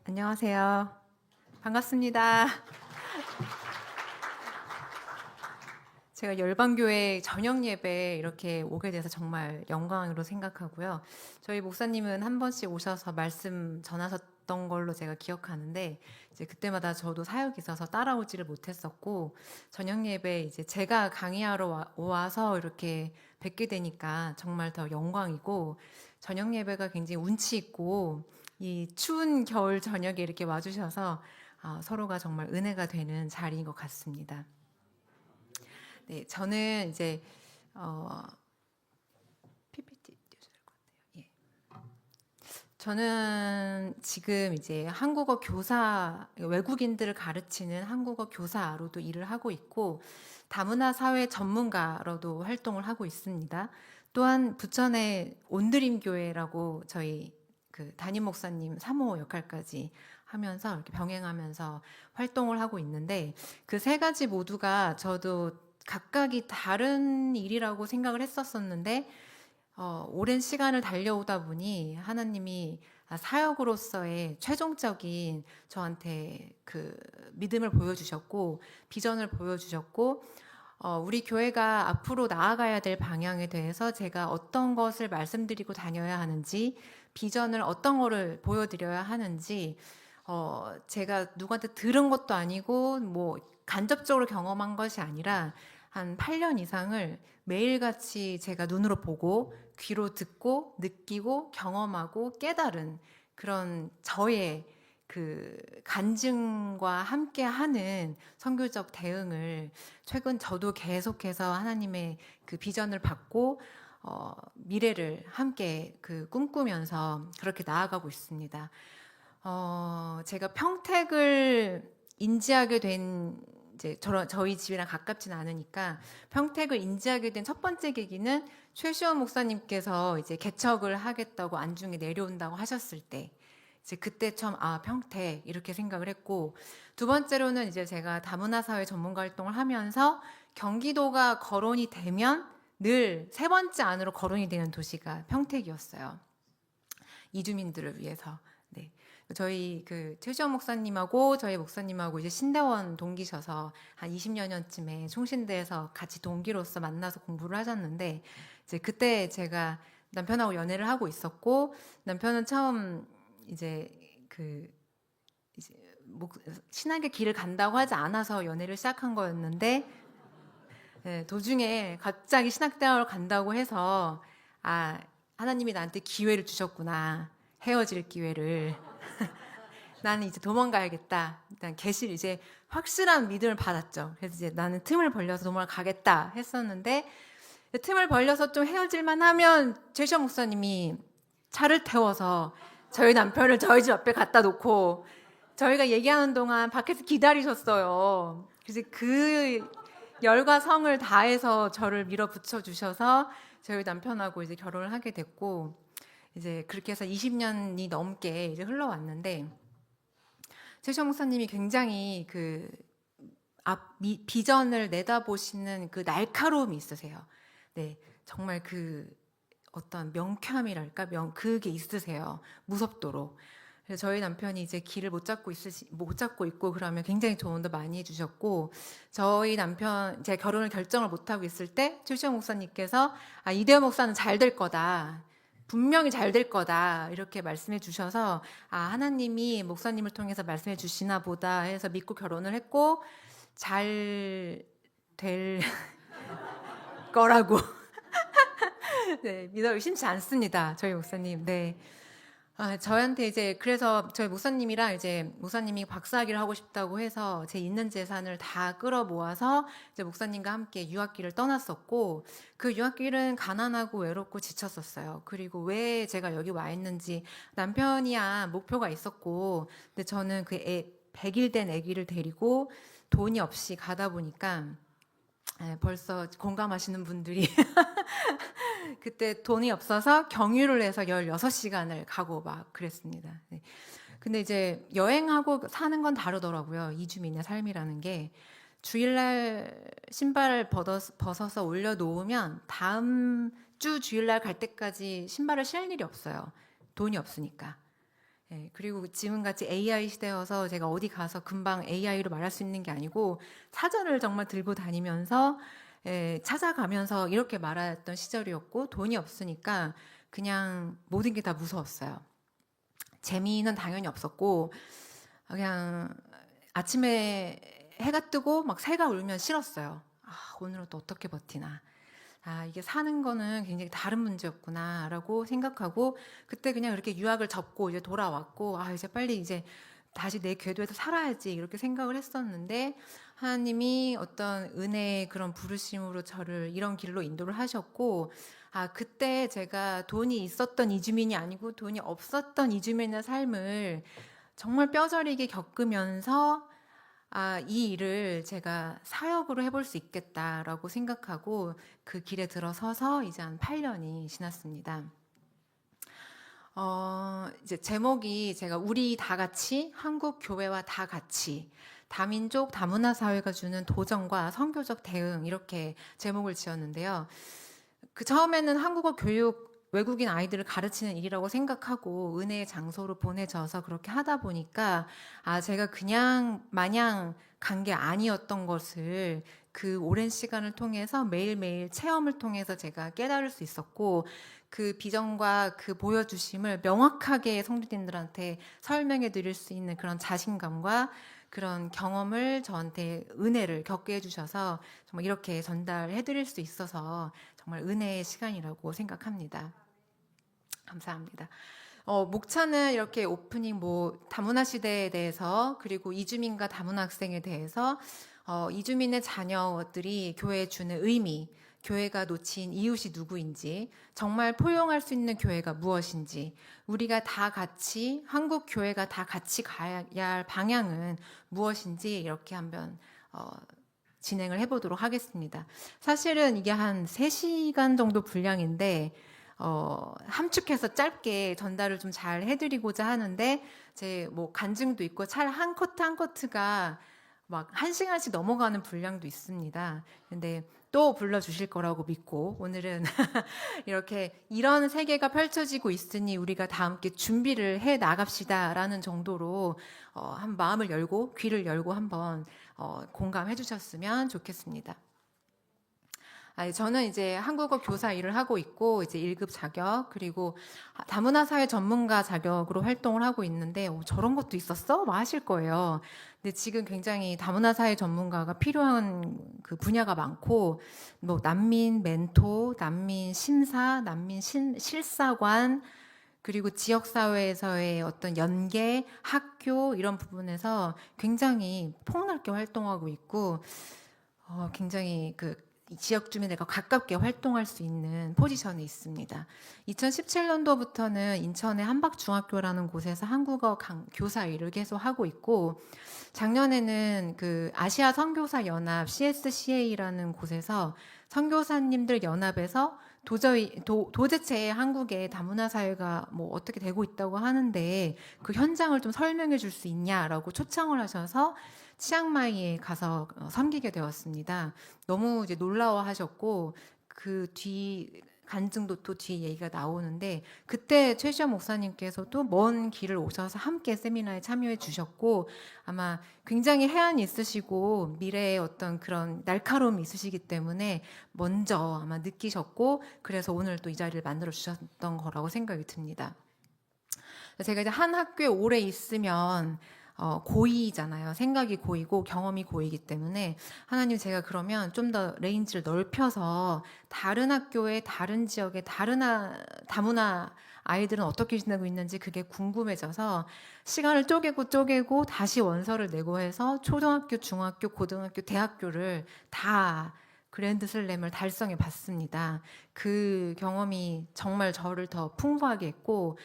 안녕하세요. 반갑습니다. 제가 열방교회 저녁 예배에 이렇게 오게 돼서 정말 영광으로 생각하고요. 저희 목사님은 한 번씩 오셔서 말씀 전하셨던 걸로 제가 기억하는데, 이제 그때마다 저도 사역이 있어서 따라오지를 못했었고, 저녁 예배 이제 제가 강의하러 와서 이렇게 뵙게 되니까 정말 더 영광이고, 저녁 예배가 굉장히 운치 있고, 이 추운 겨울 저녁에 이렇게 와주셔서 서로가 정말 은혜가 되는 자리인 것 같습니다. 네, 저는 이제 어, PPT 띄워줘야 될 것 같아요. 예. 저는 지금 이제 한국어 교사, 외국인들을 가르치는 한국어 교사로도 일을 하고 있고, 다문화 사회 전문가로도 활동을 하고 있습니다. 또한 부천의 온드림 교회라고 저희 그 담임 목사님 3호 역할까지 하면서 이렇게 병행하면서 활동을 하고 있는데, 그 세 가지 모두가 저도 각각이 다른 일이라고 생각을 했었었는데, 오랜 시간을 달려오다 보니 하나님이 사역으로서의 최종적인 저한테 그 믿음을 보여주셨고, 비전을 보여주셨고, 우리 교회가 앞으로 나아가야 될 방향에 대해서 제가 어떤 것을 말씀드리고 다녀야 하는지, 비전을 어떤 거를 보여드려야 하는지, 제가 누구한테 들은 것도 아니고, 뭐, 간접적으로 경험한 것이 아니라, 한 8년 이상을 매일같이 제가 눈으로 보고, 귀로 듣고, 느끼고, 경험하고, 깨달은 그런 저의 그 간증과 함께 하는 선교적 대응을 최근 저도 계속해서 하나님의 그 비전을 받고 미래를 함께 그 꿈꾸면서 그렇게 나아가고 있습니다. 제가 평택을 인지하게 된 이제 저희 집이랑 가깝진 않으니까 평택을 인지하게 된 첫 번째 계기는 최시원 목사님께서 이제 개척을 하겠다고 안중에 내려온다고 하셨을 때 이제 그때 처음 평택 이렇게 생각을 했고, 두 번째로는 이제 제가 다문화 사회 전문가 활동을 하면서 경기도가 거론이 되면 늘 세 번째 안으로 거론이 되는 도시가 평택이었어요. 이주민들을 위해서. 네. 저희 그 최지원 목사님하고 저희 목사님하고 이제 신대원 동기셔서 한 20여 년쯤에 총신대에서 같이 동기로서 만나서 공부를 하셨는데, 이제 그때 제가 남편하고 연애를 하고 있었고, 남편은 처음 이제 그 이제 신학의 길을 간다고 하지 않아서 연애를 시작한 거였는데, 네, 도중에 갑자기 신학대학을 간다고 해서 하나님이 나한테 기회를 주셨구나. 헤어질 기회를. 나는 이제 도망가야겠다. 일단 계실 이제 확실한 믿음을 받았죠. 그래서 이제 나는 틈을 벌려서 도망가겠다 했었는데, 틈을 벌려서 좀 헤어질만 하면 제시어 목사님이 차를 태워서 저희 남편을 저희 집 앞에 갖다 놓고 저희가 얘기하는 동안 밖에서 기다리셨어요. 그래서 그 열과 성을 다해서 저를 밀어붙여 주셔서 저희 남편하고 이제 결혼을 하게 됐고, 이제 그렇게 해서 20년이 넘게 이제 흘러왔는데, 최시호 목사님이 굉장히 그 비전을 내다보시는 그 날카로움이 있으세요. 네, 정말 그 어떤 명쾌함이랄까, 그게 있으세요. 무섭도록. 그래서 저희 남편이 이제 길을 못 잡고 있고 그러면 굉장히 조언도 많이 해주셨고, 저희 남편 제가 결혼을 결정을 못 하고 있을 때 최시영 목사님께서 이대호 목사는 잘 될 거다. 분명히 잘 될 거다. 이렇게 말씀해 주셔서 하나님이 목사님을 통해서 말씀해 주시나 보다 해서 믿고 결혼을 했고, 잘 될 거라고 네, 믿어 의심치 않습니다. 저희 목사님. 네. 저한테 이제 그래서 저희 목사님이랑 이제 목사님이 박사학위를 하고 싶다고 해서 제 있는 재산을 다 끌어 모아서 이제 목사님과 함께 유학길을 떠났었고, 그 유학길은 가난하고 외롭고 지쳤었어요. 그리고 왜 제가 여기 와 있는지 남편이야 목표가 있었고, 근데 저는 100일 된 아기를 데리고 돈이 없이 가다 보니까 벌써 공감하시는 분들이 그때 돈이 없어서 경유를 해서 16시간을 가고 막 그랬습니다. 네. 근데 이제 여행하고 사는 건 다르더라고요. 이주민의 삶이라는 게. 주일날 신발을 벗어서 올려놓으면 다음 주 주일날 갈 때까지 신발을 신을 일이 없어요. 돈이 없으니까. 예, 그리고 지금같이 AI 시대여서 제가 어디 가서 금방 AI로 말할 수 있는 게 아니고 사전을 정말 들고 다니면서 찾아가면서 이렇게 말했던 시절이었고 돈이 없으니까 그냥 모든 게 다 무서웠어요. 재미는 당연히 없었고 그냥 아침에 해가 뜨고 막 새가 울면 싫었어요. 아, 오늘은 또 어떻게 버티나. 아, 이게 사는 거는 굉장히 다른 문제였구나라고 생각하고 그때 그냥 이렇게 유학을 접고 이제 돌아왔고 아, 이제 빨리 이제 다시 내 궤도에서 살아야지 이렇게 생각을 했었는데 하나님이 어떤 은혜의 그런 부르심으로 저를 이런 길로 인도를 하셨고 아, 그때 제가 돈이 있었던 이주민이 아니고 돈이 없었던 이주민의 삶을 정말 뼈저리게 겪으면서 아, 이 일을 제가 사역으로 해볼 수 있겠다라고 생각하고 그 길에 들어서서 이제 한 8년이 지났습니다. 이제 제목이 제가 우리 다 같이 한국 교회와 다 같이 다민족 다문화 사회가 주는 도전과 선교적 대응 이렇게 제목을 지었는데요. 그 처음에는 한국어 교육 외국인 아이들을 가르치는 일이라고 생각하고 은혜의 장소로 보내져서 그렇게 하다 보니까 아 제가 그냥 마냥 간 게 아니었던 것을 그 오랜 시간을 통해서 매일매일 체험을 통해서 제가 깨달을 수 있었고 그 비전과 그 보여주심을 명확하게 성도님들한테 설명해 드릴 수 있는 그런 자신감과 그런 경험을 저한테 은혜를 겪게 해주셔서 정말 이렇게 전달해 드릴 수 있어서 정말 은혜의 시간이라고 생각합니다. 감사합니다. 목차는 이렇게 오프닝 뭐 다문화 시대에 대해서 그리고 이주민과 다문화 학생에 대해서 이주민의 자녀들이 교회에 주는 의미, 교회가 놓친 이웃이 누구인지, 정말 포용할 수 있는 교회가 무엇인지, 우리가 다 같이 한국 교회가 다 같이 가야 할 방향은 무엇인지 이렇게 한번 진행을 해보도록 하겠습니다. 사실은 이게 한 3시간 정도 분량인데 함축해서 짧게 전달을 좀 잘 해드리고자 하는데 제 뭐 간증도 있고 찰 한 커트 한 커트가 막 1시간씩 넘어가는 분량도 있습니다. 근데 또 불러주실 거라고 믿고 오늘은 이렇게 이런 세계가 펼쳐지고 있으니 우리가 다 함께 준비를 해 나갑시다라는 정도로 한 마음을 열고 귀를 열고 한번 공감해 주셨으면 좋겠습니다. 저는 이제 한국어 교사 일을 하고 있고 이제 1급 자격 그리고 다문화 사회 전문가 자격으로 활동을 하고 있는데 저런 것도 있었어? 뭐 하실 거예요. 근데 지금 굉장히 다문화 사회 전문가가 필요한 그 분야가 많고 뭐 난민 멘토, 난민 심사, 난민 실사관 그리고 지역 사회에서의 어떤 연계, 학교 이런 부분에서 굉장히 폭넓게 활동하고 있고 굉장히 그 지역 주민들과 가깝게 활동할 수 있는 포지션에 있습니다. 2017년도부터는 인천의 한박중학교라는 곳에서 한국어 교사 일을 계속 하고 있고 작년에는 그 아시아 선교사 연합 CSCA라는 곳에서 선교사님들 연합에서 도대체 한국의 다문화 사회가 뭐 어떻게 되고 있다고 하는데 그 현장을 좀 설명해 줄 수 있냐라고 초청을 하셔서 치앙마이에 가서 섬기게 되었습니다. 너무 이제 놀라워하셨고 그 뒤 간증도 또 뒤에 얘기가 나오는데 그때 최시영 목사님께서도 먼 길을 오셔서 함께 세미나에 참여해 주셨고 아마 굉장히 해안이 있으시고 미래에 어떤 그런 날카로움이 있으시기 때문에 먼저 아마 느끼셨고 그래서 오늘 또 이 자리를 만들어 주셨던 거라고 생각이 듭니다. 제가 이제 한 학교에 오래 있으면 고이잖아요. 생각이 고이고 경험이 고이기 때문에 하나님 제가 그러면 좀 더 레인지를 넓혀서 다른 학교에 다른 지역에 다문화 아이들은 어떻게 지내고 있는지 그게 궁금해져서 시간을 쪼개고 다시 원서를 내고 해서 초등학교, 중학교, 고등학교, 대학교를 다 그랜드 슬램을 달성해 봤습니다. 그 경험이 정말 저를 더 풍부하게 했고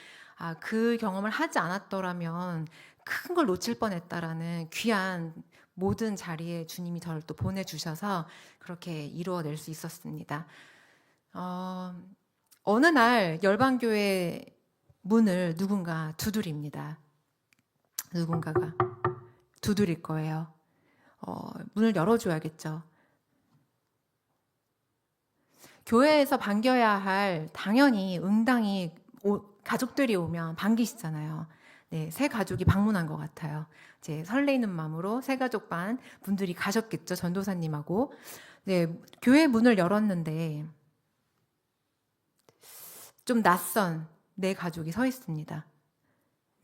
그 경험을 하지 않았더라면 큰 걸 놓칠 뻔했다라는 귀한 모든 자리에 주님이 저를 또 보내주셔서 그렇게 이루어낼 수 있었습니다. 어느 날 열방교회 문을 누군가 두드립니다. 누군가가 두드릴 거예요. 문을 열어줘야겠죠. 교회에서 반겨야 할 당연히 응당이 가족들이 오면 반기시잖아요. 네, 새 가족이 방문한 것 같아요. 이제 설레이는 마음으로 새 가족 반 분들이 가셨겠죠, 전도사님하고. 네, 교회 문을 열었는데 좀 낯선 내 가족이 서 있습니다.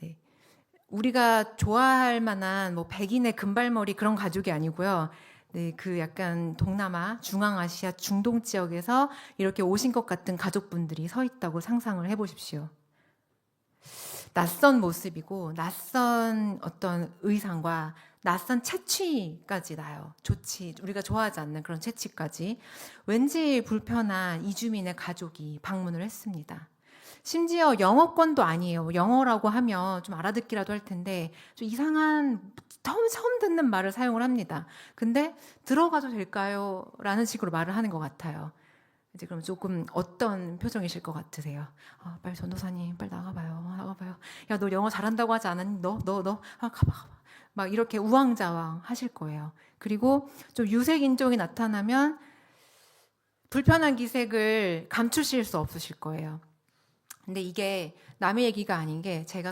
네, 우리가 좋아할 만한 뭐 백인의 금발머리 그런 가족이 아니고요. 네, 그 약간 동남아, 중앙아시아, 중동 지역에서 이렇게 오신 것 같은 가족분들이 서 있다고 상상을 해보십시오. 낯선 모습이고 낯선 어떤 의상과 낯선 채취까지 나요. 우리가 좋아하지 않는 그런 채취까지. 왠지 불편한 이주민의 가족이 방문을 했습니다. 심지어 영어권도 아니에요. 영어라고 하면 좀 알아듣기라도 할 텐데 좀 이상한 처음 듣는 말을 사용을 합니다. 근데 들어가도 될까요? 라는 식으로 말을 하는 것 같아요. 이제 그럼 조금 어떤 표정이실 것 같으세요? 아, 빨리 전도사님, 빨리 나가봐요. 나가봐요. 야, 너 영어 잘한다고 하지 않았니? 너. 아, 가봐. 막 이렇게 우왕좌왕 하실 거예요. 그리고 좀 유색 인종이 나타나면 불편한 기색을 감추실 수 없으실 거예요. 근데 이게 남의 얘기가 아닌 게 제가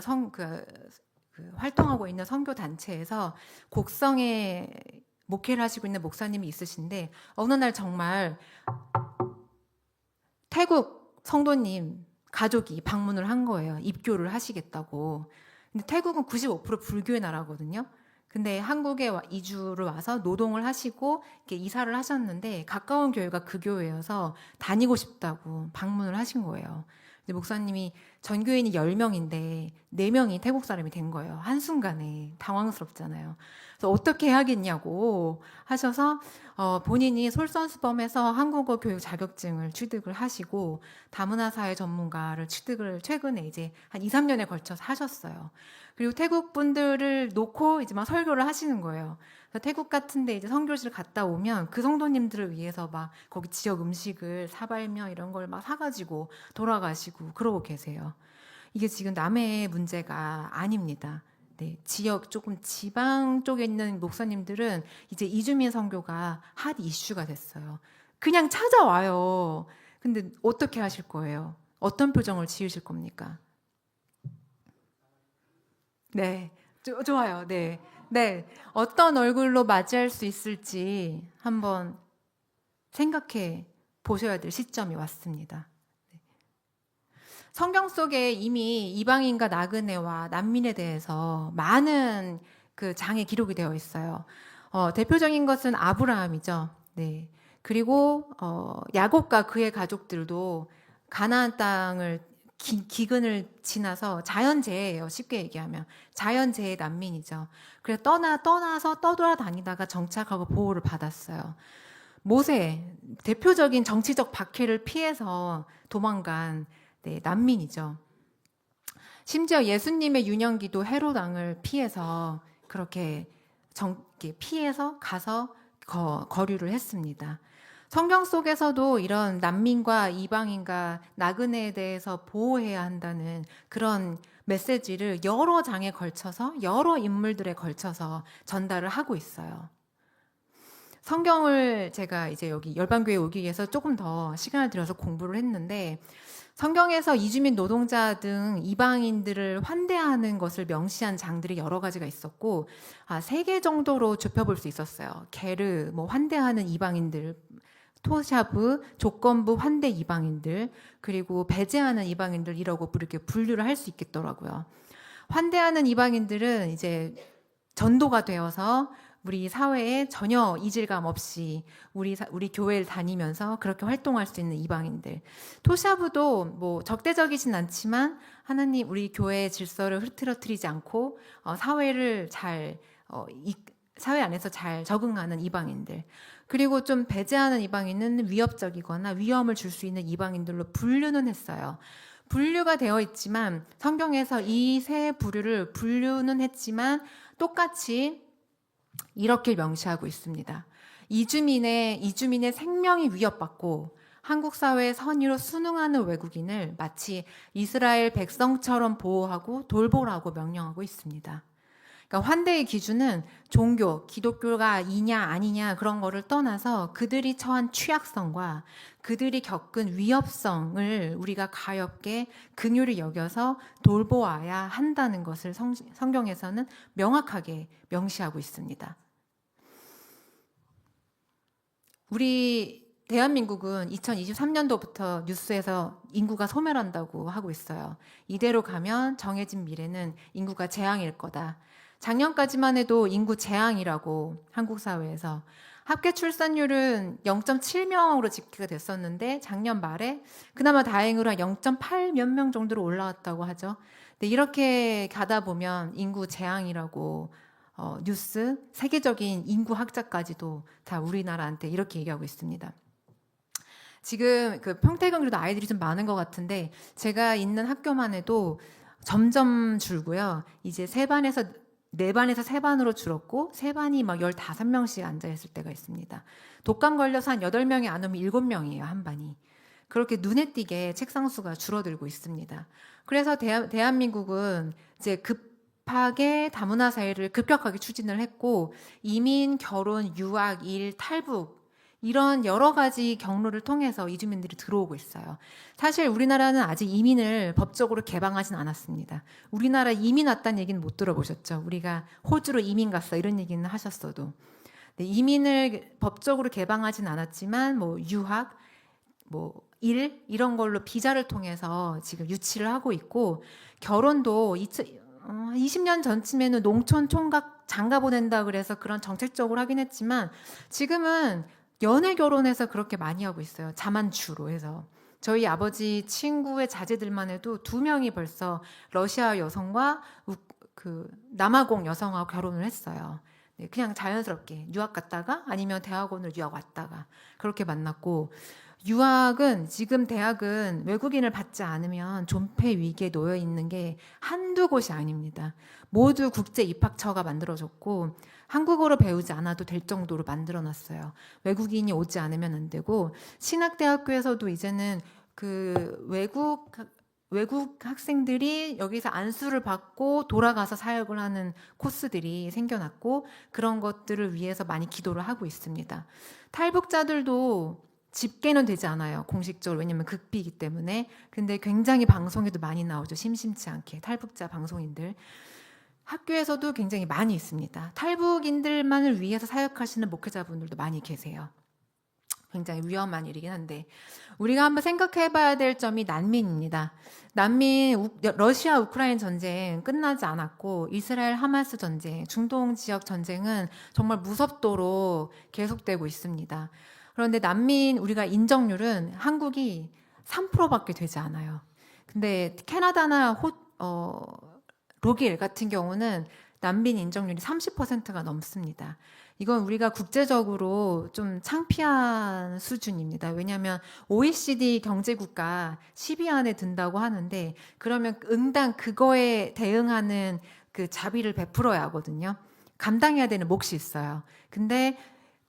활동하고 있는 선교 단체에서 곡성에 목회를 하시고 있는 목사님이 있으신데 어느 날 정말 태국 성도님 가족이 방문을 한 거예요. 입교를 하시겠다고. 근데 태국은 95% 불교의 나라거든요. 근데 한국에 이주를 와서 노동을 하시고 이렇게 이사를 하셨는데 가까운 교회가 그 교회여서 다니고 싶다고 방문을 하신 거예요. 근데 목사님이 전교인이 10명인데 4명이 태국 사람이 된 거예요. 한순간에 당황스럽잖아요. 그래서 어떻게 해야겠냐고 하셔서 본인이 솔선수범해서 한국어 교육 자격증을 취득을 하시고 다문화 사회 전문가를 취득을 최근에 이제 한 2, 3년에 걸쳐서 하셨어요. 그리고 태국 분들을 놓고 이제 막 설교를 하시는 거예요. 그래서 태국 같은데 이제 선교실 갔다 오면 그 성도님들을 위해서 막 거기 지역 음식을 사발면 이런 걸 막 사가지고 돌아가시고 그러고 계세요. 이게 지금 남해의 문제가 아닙니다. 네, 조금 지방 쪽에 있는 목사님들은 이제 이주민 선교가 핫 이슈가 됐어요. 그냥 찾아와요. 근데 어떻게 하실 거예요? 어떤 표정을 지으실 겁니까? 네, 좋아요. 네, 네, 어떤 얼굴로 맞이할 수 있을지 한번 생각해 보셔야 될 시점이 왔습니다. 성경 속에 이미 이방인과 나그네와 난민에 대해서 많은 그 장에 기록이 되어 있어요. 대표적인 것은 아브라함이죠. 네. 그리고 야곱과 그의 가족들도 가나안 땅을 기근을 지나서 자연재해예요. 쉽게 얘기하면 자연재해 난민이죠. 그래서 떠나서 떠돌아다니다가 정착하고 보호를 받았어요. 모세 대표적인 정치적 박해를 피해서 도망간 네, 난민이죠. 심지어 예수님의 유년기도 헤롯 왕을 피해서 그렇게 피해서 가서 거류를 했습니다. 성경 속에서도 이런 난민과 이방인과 나그네에 대해서 보호해야 한다는 그런 메시지를 여러 장에 걸쳐서 여러 인물들에 걸쳐서 전달을 하고 있어요. 성경을 제가 이제 여기 열방교회 오기 위해서 조금 더 시간을 들여서 공부를 했는데 성경에서 이주민 노동자 등 이방인들을 환대하는 것을 명시한 장들이 여러 가지가 있었고 3개 정도로 좁혀볼 수 있었어요. 게르, 뭐 환대하는 이방인들, 토샤브, 조건부 환대 이방인들, 그리고 배제하는 이방인들 이라고 이렇게 분류를 할 수 있겠더라고요. 환대하는 이방인들은 이제 전도가 되어서 우리 사회에 전혀 이질감 없이 우리 교회를 다니면서 그렇게 활동할 수 있는 이방인들. 토샤브도 뭐 적대적이진 않지만 하나님 우리 교회의 질서를 흐트러뜨리지 않고 사회를 사회 안에서 잘 적응하는 이방인들. 그리고 좀 배제하는 이방인은 위협적이거나 위험을 줄 수 있는 이방인들로 분류는 했어요. 분류가 되어 있지만 성경에서 이 세 부류를 분류는 했지만 똑같이 이렇게 명시하고 있습니다. 이주민의 생명이 위협받고 한국 사회의 선의로 순응하는 외국인을 마치 이스라엘 백성처럼 보호하고 돌보라고 명령하고 있습니다. 그러니까 그러니까 환대의 기준은 종교, 기독교가 이냐 아니냐 그런 거를 떠나서 그들이 처한 취약성과 그들이 겪은 위협성을 우리가 가엾게 긍휼히 여겨서 돌보아야 한다는 것을 성경에서는 명확하게 명시하고 있습니다. 우리 대한민국은 2023년도부터 뉴스에서 인구가 소멸한다고 하고 있어요. 이대로 가면 정해진 미래는 인구가 재앙일 거다. 작년까지만 해도 인구 재앙이라고 한국 사회에서 합계 출산율은 0.7명으로 집계가 됐었는데 작년 말에 그나마 다행으로 0.8 몇 명 정도로 올라왔다고 하죠. 근데 이렇게 가다 보면 인구 재앙이라고 뉴스, 세계적인 인구 학자까지도 다 우리나라한테 이렇게 얘기하고 있습니다. 지금 그 평택은 그래도 아이들이 좀 많은 것 같은데 제가 있는 학교만 해도 점점 줄고요. 이제 네 반에서 세 반으로 줄었고 세 반이 막 15명씩 앉아 있을 때가 있습니다. 독감 걸려서 한 8명이 안 오면 7명이에요, 한 반이. 그렇게 눈에 띄게 책상 수가 줄어들고 있습니다. 그래서 대한민국은 이제 급하게 다문화 사회를 급격하게 추진을 했고 이민, 결혼, 유학, 일, 탈북 이런 여러 가지 경로를 통해서 이주민들이 들어오고 있어요. 사실 우리나라는 아직 이민을 법적으로 개방하진 않았습니다. 우리나라 이민 왔다는 얘기는 못 들어보셨죠? 우리가 호주로 이민 갔어 이런 얘기는 하셨어도. 네, 이민을 법적으로 개방하진 않았지만 뭐 유학, 뭐 일 이런 걸로 비자를 통해서 지금 유치를 하고 있고 결혼도 20년 전쯤에는 농촌 총각 장가 보낸다 그래서 그런 정책적으로 하긴 했지만 지금은 연애 결혼해서 그렇게 많이 하고 있어요. 자만추로 해서. 저희 아버지 친구의 자제들만 해도 2명이 벌써 러시아 여성과 남아공 여성하고 결혼을 했어요. 네, 그냥 자연스럽게 유학 갔다가 아니면 대학원을 유학 왔다가 그렇게 만났고 유학은 지금 대학은 외국인을 받지 않으면 존폐 위기에 놓여 있는 게 한두 곳이 아닙니다. 모두 국제 입학처가 만들어졌고 한국어로 배우지 않아도 될 정도로 만들어놨어요. 외국인이 오지 않으면 안 되고 신학대학교에서도 이제는 그 외국 학생들이 여기서 안수를 받고 돌아가서 사역을 하는 코스들이 생겨났고 그런 것들을 위해서 많이 기도를 하고 있습니다. 탈북자들도 집계는 되지 않아요. 공식적으로. 왜냐면 극비이기 때문에. 근데 굉장히 방송에도 많이 나오죠. 심심치 않게. 탈북자 방송인들. 학교에서도 굉장히 많이 있습니다. 탈북인들만을 위해서 사역하시는 목회자분들도 많이 계세요. 굉장히 위험한 일이긴 한데 우리가 한번 생각해 봐야 될 점이 난민입니다. 러시아 우크라이나 전쟁 끝나지 않았고 이스라엘 하마스 전쟁, 중동 지역 전쟁은 정말 무섭도록 계속되고 있습니다. 그런데 난민 우리가 인정률은 한국이 3%밖에 되지 않아요. 근데 캐나다나 독일 같은 경우는 난민 인정률이 30%가 넘습니다. 이건 우리가 국제적으로 좀 창피한 수준입니다. 왜냐하면 OECD 경제국가 10위 안에 든다고 하는데 그러면 응당 그거에 대응하는 그 자비를 베풀어야 하거든요. 감당해야 되는 몫이 있어요. 근데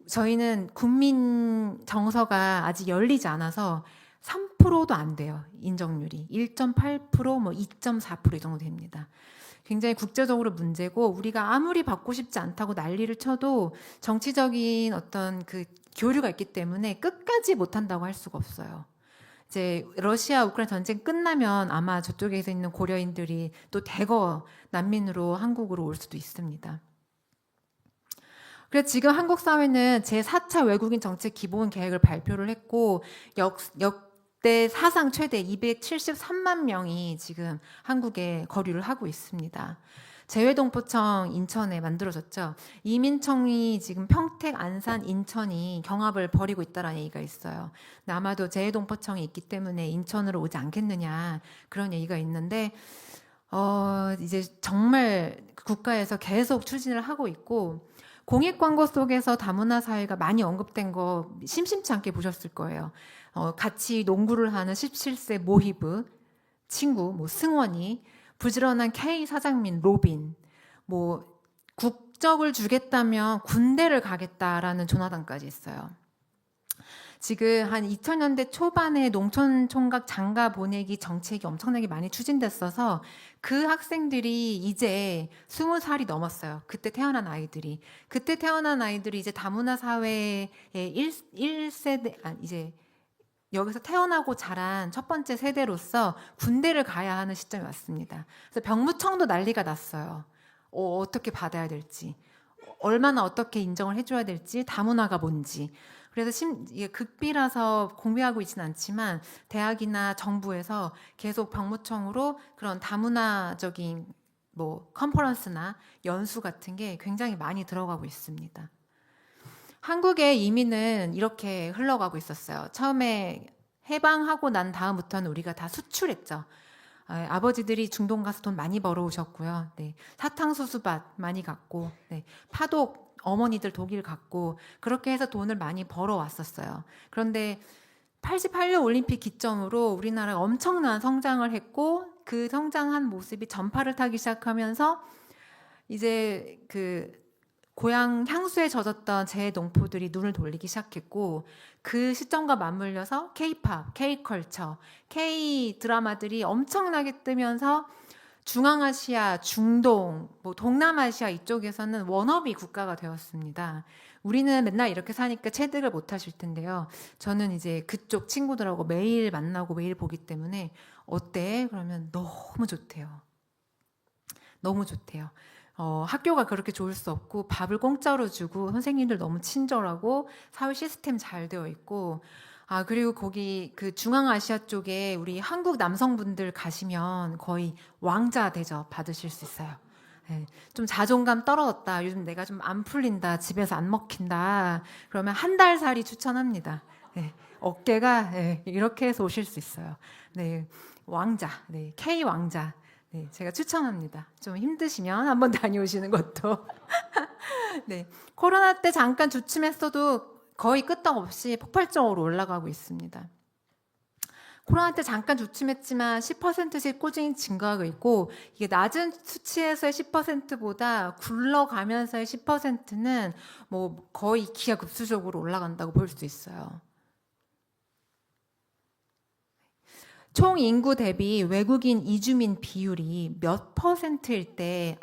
저희는 국민 정서가 아직 열리지 않아서 3%도 안 돼요. 인정률이. 1.8%, 뭐 2.4% 이 정도 됩니다. 굉장히 국제적으로 문제고 우리가 아무리 받고 싶지 않다고 난리를 쳐도 정치적인 어떤 그 교류가 있기 때문에 끝까지 못한다고 할 수가 없어요. 이제 러시아 우크라이나 전쟁 끝나면 아마 저쪽에서 있는 고려인들이 또 대거 난민으로 한국으로 올 수도 있습니다. 그래서 지금 한국 사회는 제4차 외국인 정책 기본 계획을 발표를 했고 역대 사상 최대 273만 명이 지금 한국에 거류를 하고 있습니다. 재외동포청 인천에 만들어졌죠. 이민청이 지금 평택, 안산, 인천이 경합을 벌이고 있다라는 얘기가 있어요. 아마도 재외동포청이 있기 때문에 인천으로 오지 않겠느냐 그런 얘기가 있는데 이제 정말 국가에서 계속 추진을 하고 있고 공익 광고 속에서 다문화 사회가 많이 언급된 거 심심치 않게 보셨을 거예요. 같이 농구를 하는 17세 모히브 친구, 뭐 승원이, 부지런한 K 사장님 로빈, 뭐 국적을 주겠다면 군대를 가겠다라는 조나단까지 있어요. 지금 한 2000년대 초반에 농촌 총각 장가 보내기 정책이 엄청나게 많이 추진됐어서 그 학생들이 이제 20살이 넘었어요. 그때 태어난 아이들이. 그때 태어난 아이들이 이제 다문화 사회의 1세대, 이제 여기서 태어나고 자란 첫 번째 세대로서 군대를 가야 하는 시점이 왔습니다. 그래서 병무청도 난리가 났어요. 어떻게 받아야 될지, 얼마나 어떻게 인정을 해줘야 될지, 다문화가 뭔지. 그래서 이게 극비라서 공개하고 있지는 않지만 대학이나 정부에서 계속 병무청으로 그런 다문화적인 뭐 컨퍼런스나 연수 같은 게 굉장히 많이 들어가고 있습니다. 한국의 이민은 이렇게 흘러가고 있었어요. 처음에 해방하고 난 다음부터는 우리가 다 수출했죠. 아버지들이 중동 가서 돈 많이 벌어오셨고요. 네, 사탕수수밭 많이 갔고, 네, 파독 어머니들 독일 갔고, 그렇게 해서 돈을 많이 벌어왔었어요. 그런데 88년 올림픽 기점으로 우리나라가 엄청난 성장을 했고, 그 성장한 모습이 전파를 타기 시작하면서 이제 그 고향 향수에 젖었던 제 농포들이 눈을 돌리기 시작했고, 그 시점과 맞물려서 K-팝, K-컬처, K-드라마들이 엄청나게 뜨면서 중앙아시아, 중동, 뭐 동남아시아 이쪽에서는 워너비 국가가 되었습니다. 우리는 맨날 이렇게 사니까 체득을 못 하실 텐데요. 저는 이제 그쪽 친구들하고 매일 만나고 매일 보기 때문에 어때? 그러면 너무 좋대요. 너무 좋대요. 학교가 그렇게 좋을 수 없고 밥을 공짜로 주고 선생님들 너무 친절하고 사회 시스템 잘 되어 있고, 그리고 거기 그 중앙아시아 쪽에 우리 한국 남성분들 가시면 거의 왕자 대접 받으실 수 있어요. 네, 좀 자존감 떨어졌다. 요즘 내가 좀 안 풀린다. 집에서 안 먹힌다. 그러면 한 달 살이 추천합니다. 네, 어깨가 이렇게 해서 오실 수 있어요. 네, 왕자, 네, K 왕자. 네, 제가 추천합니다. 좀 힘드시면 한번 다녀오시는 것도. 네, 코로나 때 잠깐 주춤했어도 거의 끄떡없이 폭발적으로 올라가고 있습니다. 코로나 때 잠깐 주춤했지만 10%씩 꾸준히 증가하고 있고, 이게 낮은 수치에서의 10%보다 굴러가면서의 10%는 뭐 거의 기하급수적으로 올라간다고 볼 수 있어요. 총 인구 대비 외국인 이주민 비율이 몇 퍼센트일 때,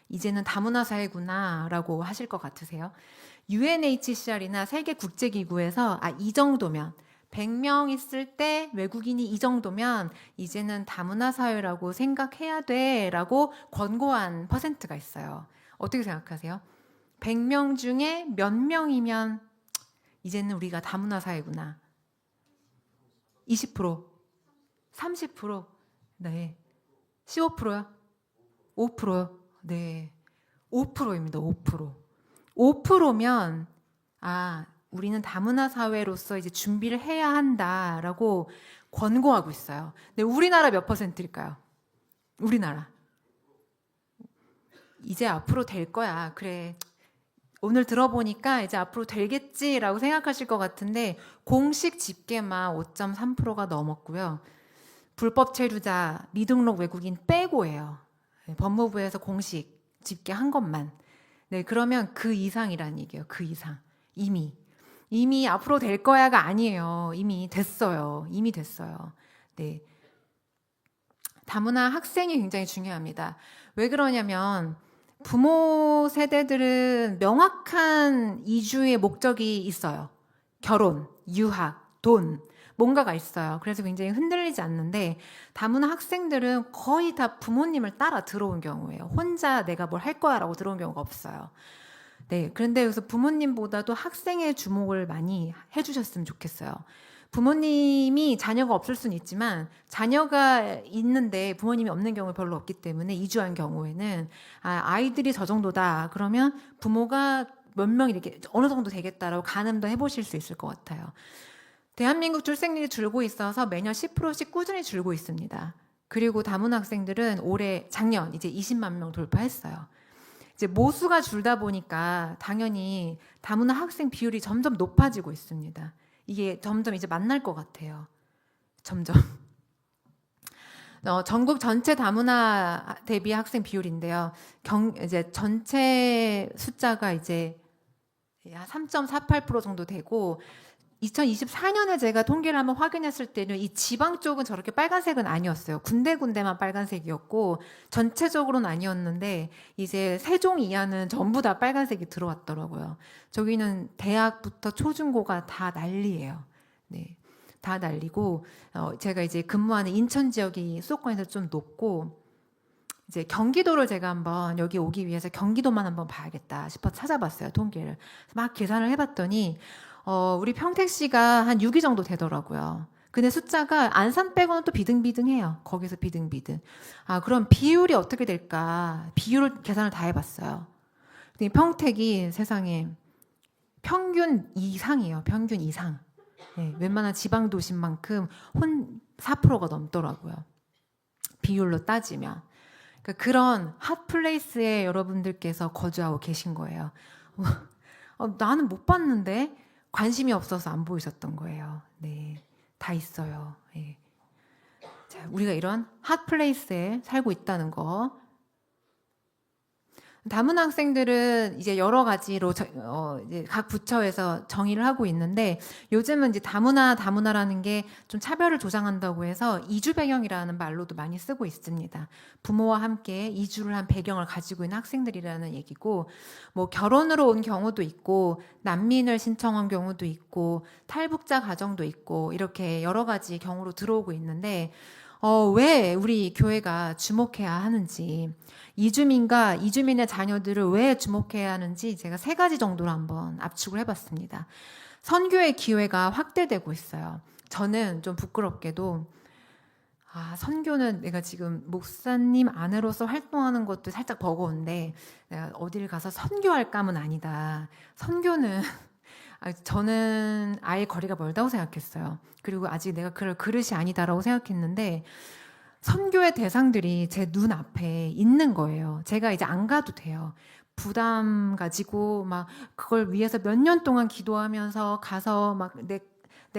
이제는 다문화 사회구나 라고 하실 것 같으세요? UNHCR이나 세계국제기구에서 이 정도면 100명 있을 때 외국인이 이 정도면 이제는 다문화 사회라고 생각해야 돼 라고 권고한 퍼센트가 있어요. 어떻게 생각하세요? 100명 중에 몇 명이면 이제는 우리가 다문화 사회구나. 20%, 30%, 네. 15%요? 5%요? 네. 5%입니다. 5%. 5%면 우리는 다문화 사회로서 이제 준비를 해야 한다라고 권고하고 있어요. 근데 우리나라 몇 퍼센트일까요? 우리나라. 이제 앞으로 될 거야. 그래. 오늘 들어보니까 이제 앞으로 되겠지라고 생각하실 것 같은데 공식 집계만 5.3%가 넘었고요. 불법 체류자, 미등록 외국인 빼고예요. 법무부에서 공식 집계한 것만. 네, 그러면 그 이상이라는 얘기예요. 그 이상. 이미 앞으로 될 거야가 아니에요. 이미 됐어요. 이미 됐어요. 네. 다문화 학생이 굉장히 중요합니다. 왜 그러냐면 부모 세대들은 명확한 이주의 목적이 있어요. 결혼, 유학, 돈, 뭔가가 있어요. 그래서 굉장히 흔들리지 않는데 다문화 학생들은 거의 다 부모님을 따라 들어온 경우예요. 혼자 내가 뭘 할 거야라고 들어온 경우가 없어요. 네, 그런데 여기서 부모님보다도 학생의 주목을 많이 해주셨으면 좋겠어요. 부모님이 자녀가 없을 수는 있지만 자녀가 있는데 부모님이 없는 경우 별로 없기 때문에 이주한 경우에는 아이들이 저 정도다 그러면 부모가 몇 명 이렇게 어느 정도 되겠다라고 가늠도 해보실 수 있을 것 같아요. 대한민국 출생률이 줄고 있어서 매년 10%씩 꾸준히 줄고 있습니다. 그리고 다문화 학생들은 작년 이제 20만 명 돌파했어요. 이제 모수가 줄다 보니까 당연히 다문화 학생 비율이 점점 높아지고 있습니다. 이게 점점 이제 만날 것 같아요. 점점. 전국 전체 다문화 대비 학생 비율인데요. 이제 전체 숫자가 이제 3.48% 정도 되고 2024년에 제가 통계를 한번 확인했을 때는 이 지방 쪽은 저렇게 빨간색은 아니었어요. 군데군데만 빨간색이었고 전체적으로는 아니었는데 이제 세종 이하는 전부 다 빨간색이 들어왔더라고요. 저기는 대학부터 초중고가 다 난리예요. 네, 다 난리고 제가 이제 근무하는 인천 지역이 수도권에서 좀 높고 이제 경기도를 제가 한번 여기 오기 위해서 경기도만 한번 봐야겠다 싶어 찾아봤어요. 통계를. 막 계산을 해봤더니 우리 평택시가 한 6위 정도 되더라고요. 근데 숫자가 안산 빼고는 또 비등비등해요. 거기서 비등비등. 아, 그럼 비율이 어떻게 될까? 비율을 계산을 다 해봤어요. 근데 평택이 세상에 평균 이상이에요. 평균 이상. 네, 웬만한 지방 도심만큼 4%가 넘더라고요. 비율로 따지면. 그러니까 그런 핫플레이스에 여러분들께서 거주하고 계신 거예요. 나는 못 봤는데 관심이 없어서 안 보이셨던 거예요. 네, 다 있어요. 네. 자, 우리가 이런 핫플레이스에 살고 있다는 거. 다문화 학생들은 이제 여러 가지로 이제 각 부처에서 정의를 하고 있는데 요즘은 이제 다문화라는 게 좀 차별을 조장한다고 해서 이주 배경이라는 말로도 많이 쓰고 있습니다. 부모와 함께 이주를 한 배경을 가지고 있는 학생들이라는 얘기고 뭐 결혼으로 온 경우도 있고 난민을 신청한 경우도 있고 탈북자 가정도 있고 이렇게 여러 가지 경우로 들어오고 있는데 왜 우리 교회가 주목해야 하는지 이주민과 이주민의 자녀들을 왜 주목해야 하는지 제가 3가지 정도로 한번 압축을 해봤습니다. 선교의 기회가 확대되고 있어요. 저는 좀 부끄럽게도 선교는 내가 지금 목사님 아내로서 활동하는 것도 살짝 버거운데 내가 어딜 가서 선교할 감은 아니다. 선교는 저는 아예 거리가 멀다고 생각했어요. 그리고 아직 내가 그럴 그릇이 아니다라고 생각했는데 선교의 대상들이 제 눈앞에 있는 거예요. 제가 이제 안 가도 돼요. 부담 가지고 막 그걸 위해서 몇 년 동안 기도하면서 가서 막 내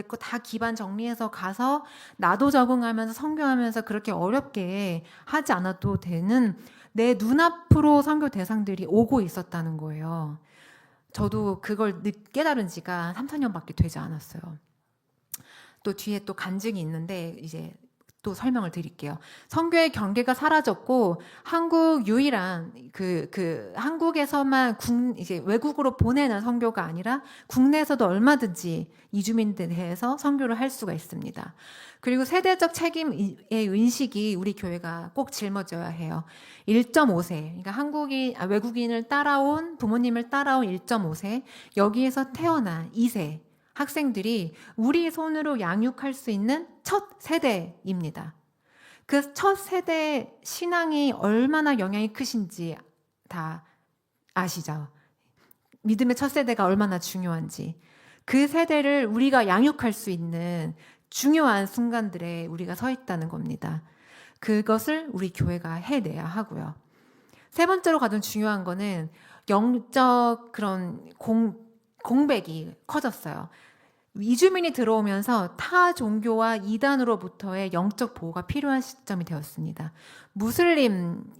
거 다 기반 정리해서 가서 나도 적응하면서 선교하면서 그렇게 어렵게 하지 않아도 되는 내 눈앞으로 선교 대상들이 오고 있었다는 거예요. 저도 그걸 깨달은 지가 3, 4년밖에 되지 않았어요. 또 뒤에 또 간증이 있는데 이제 또 설명을 드릴게요. 선교의 경계가 사라졌고 한국 유일한 한국에서만 이제 외국으로 보내는 선교가 아니라 국내에서도 얼마든지 이주민들에 대해서 선교를 할 수가 있습니다. 그리고 세대적 책임의 인식이 우리 교회가 꼭 짊어져야 해요. 1.5세, 그러니까 외국인을 따라온 부모님을 따라온 1.5세 여기에서 태어난 2세 학생들이 우리 손으로 양육할 수 있는 첫 세대입니다. 그 첫 세대 신앙이 얼마나 영향이 크신지 다 아시죠? 믿음의 첫 세대가 얼마나 중요한지. 그 세대를 우리가 양육할 수 있는 중요한 순간들에 우리가 서 있다는 겁니다. 그것을 우리 교회가 해내야 하고요. 3번째로 가장 중요한 거는 영적 그런 공백이 커졌어요. 이주민이 들어오면서 타 종교와 이단으로부터의 영적 보호가 필요한 시점이 되었습니다.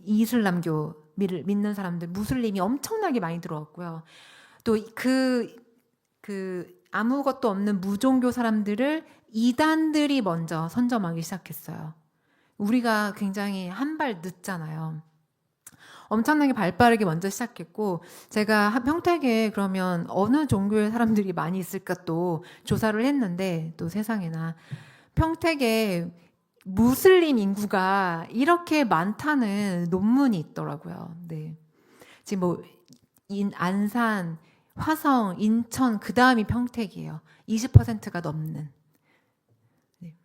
이슬람교 믿는 사람들, 무슬림이 엄청나게 많이 들어왔고요. 또 아무것도 없는 무종교 사람들을 이단들이 먼저 선점하기 시작했어요. 우리가 굉장히 한 발 늦잖아요. 엄청나게 발빠르게 먼저 시작했고 제가 평택에 그러면 어느 종교의 사람들이 많이 있을까 또 조사를 했는데 또 세상에나 평택에 무슬림 인구가 이렇게 많다는 논문이 있더라고요. 네. 지금 뭐 안산, 화성, 인천 그 다음이 평택이에요. 20%가 넘는. 네.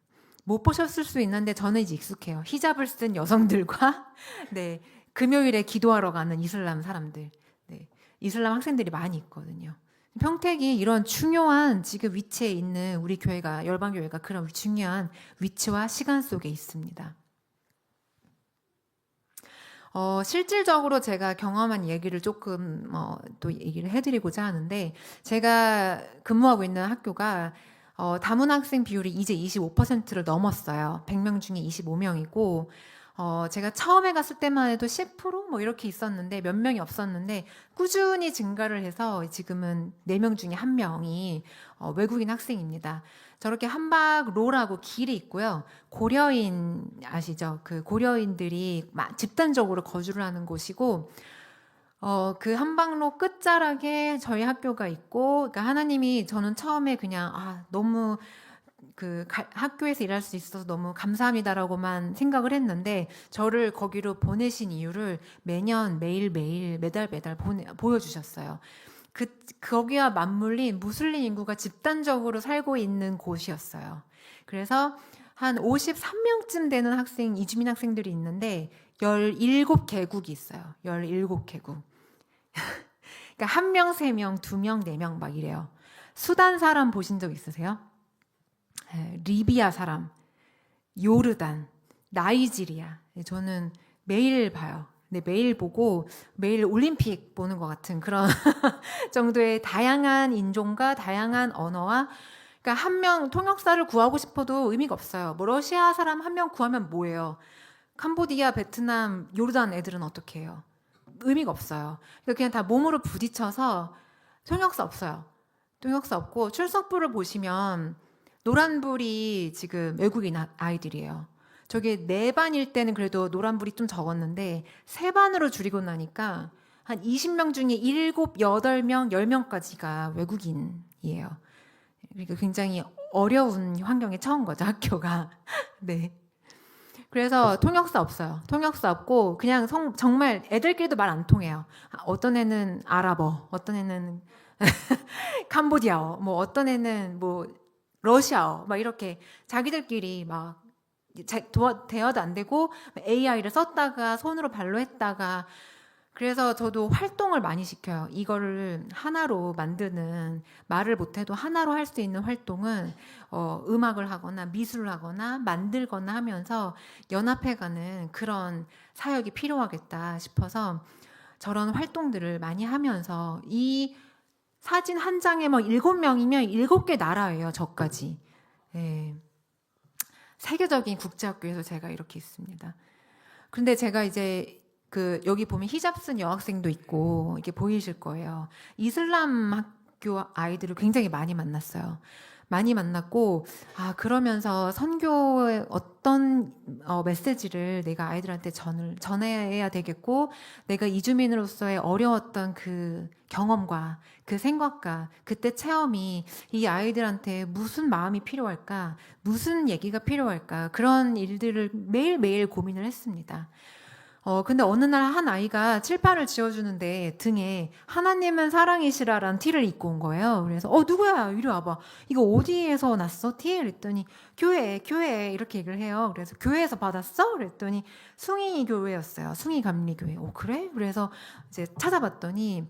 못 보셨을 수 있는데 저는 이제 익숙해요. 히잡을 쓴 여성들과 네. 금요일에 기도하러 가는 이슬람 사람들, 네, 이슬람 학생들이 많이 있거든요. 평택이 이런 중요한 지금 위치에 있는 우리 교회가 열방교회가 그런 중요한 위치와 시간 속에 있습니다. 실질적으로 제가 경험한 얘기를 조금 또 얘기를 해드리고자 하는데 제가 근무하고 있는 학교가 다문화 학생 비율이 이제 25%를 넘었어요. 100명 중에 25명이고 제가 처음에 갔을 때만 해도 10% 이렇게 있었는데 몇 명이 없었는데 꾸준히 증가를 해서 지금은 4명 중에 1명이 외국인 학생입니다. 저렇게 함박로라고 길이 있고요. 고려인 아시죠? 그 고려인들이 집단적으로 거주를 하는 곳이고 그 함박로 끝자락에 저희 학교가 있고, 그러니까 하나님이 저는 처음에 그냥 너무 학교에서 일할 수 있어서 너무 감사합니다라고만 생각을 했는데 저를 거기로 보내신 이유를 매년 매일매일 매달 보여주셨어요. 거기와 맞물린 무슬림 인구가 집단적으로 살고 있는 곳이었어요. 그래서 한 53명쯤 되는 이주민 학생들이 있는데 17개국이 있어요. 17개국. 그러니까 1명, 3명, 2명, 4명 막 이래요. 수단 사람 보신 적 있으세요? 리비아 사람, 요르단, 나이지리아. 저는 매일 봐요. 매일 보고 매일 올림픽 보는 것 같은 그런 정도의 다양한 인종과 다양한 언어와, 그러니까 한 명 통역사를 구하고 싶어도 의미가 없어요. 뭐 러시아 사람 1명 구하면 뭐예요? 캄보디아, 베트남, 요르단 애들은 어떻게 해요? 의미가 없어요. 그냥 다 몸으로 부딪혀서 통역사 없어요. 통역사 없고 출석부를 보시면 노란불이 지금 외국인 아이들이에요. 저게 4반일 때는 그래도 노란불이 좀 적었는데 3반으로 줄이고 나니까 한 20명 중에 7, 8명, 10명까지가 외국인이에요. 그러니까 굉장히 어려운 환경에 처한 거죠, 학교가. 네. 그래서 통역사 없어요. 통역사 없고 그냥 정말 애들끼리도 말 안 통해요. 어떤 애는 아랍어, 어떤 애는 캄보디아어, 뭐 어떤 애는 뭐 러시아어, 막 이렇게 자기들끼리 막 대화도 안 되고 AI를 썼다가 손으로 발로 했다가, 그래서 저도 활동을 많이 시켜요. 이거를 하나로 만드는, 말을 못해도 하나로 할 수 있는 활동은 음악을 하거나 미술을 하거나 만들거나 하면서 연합해가는 그런 사역이 필요하겠다 싶어서 저런 활동들을 많이 하면서, 이 사진 한 장에 7명이면 7개 나라예요. 저까지. 네. 세계적인 국제학교에서 제가 이렇게 있습니다. 그런데 제가 이제 여기 보면 히잡 쓴 여학생도 있고 이게 보이실 거예요. 이슬람 학교 아이들을 굉장히 많이 만났어요. 많이 만났고, 그러면서 선교의 어떤 메시지를 내가 아이들한테 전해야 되겠고, 내가 이주민으로서의 어려웠던 그 경험과 그 생각과 그때 체험이 이 아이들한테 무슨 마음이 필요할까, 무슨 얘기가 필요할까, 그런 일들을 매일매일 고민을 했습니다. 근데 어느 날 한 아이가 칠판을 지어주는데 등에 하나님은 사랑이시라라는 티를 입고 온 거예요. 그래서 누구야? 이리 와봐. 이거 어디에서 났어? 티? 그랬더니 교회 이렇게 얘기를 해요. 그래서 교회에서 받았어? 그랬더니 숭이 교회였어요. 숭이 감리교회. 그래? 그래서 이제 찾아봤더니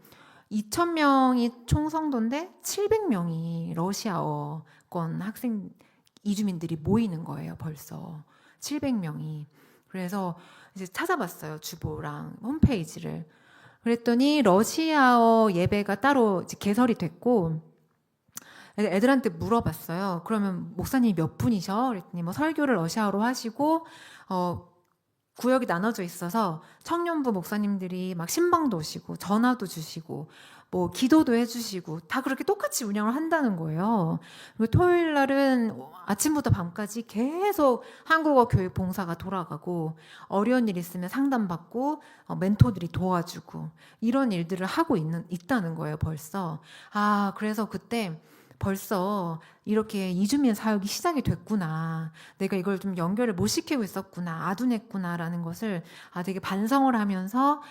2,000명이 총성도인데 700명이 러시아어권 학생 이주민들이 모이는 거예요. 벌써 700명이. 그래서 이제 찾아봤어요. 주보랑 홈페이지를. 그랬더니 러시아어 예배가 따로 이제 개설이 됐고, 애들한테 물어봤어요. 그러면 목사님이 몇 분이셔? 그랬더니 설교를 러시아어로 하시고, 구역이 나눠져 있어서 청년부 목사님들이 막 신방도 오시고 전화도 주시고 뭐 기도도 해주시고 다 그렇게 똑같이 운영을 한다는 거예요. 그리고 토요일 날은 아침부터 밤까지 계속 한국어 교육 봉사가 돌아가고, 어려운 일 있으면 상담받고 멘토들이 도와주고 이런 일들을 하고 있다는 거예요. 벌써. 그래서 그때 벌써 이렇게 이주민 사역이 시작이 됐구나, 내가 이걸 좀 연결을 못 시키고 있었구나, 아둔했구나라는 것을 되게 반성을 하면서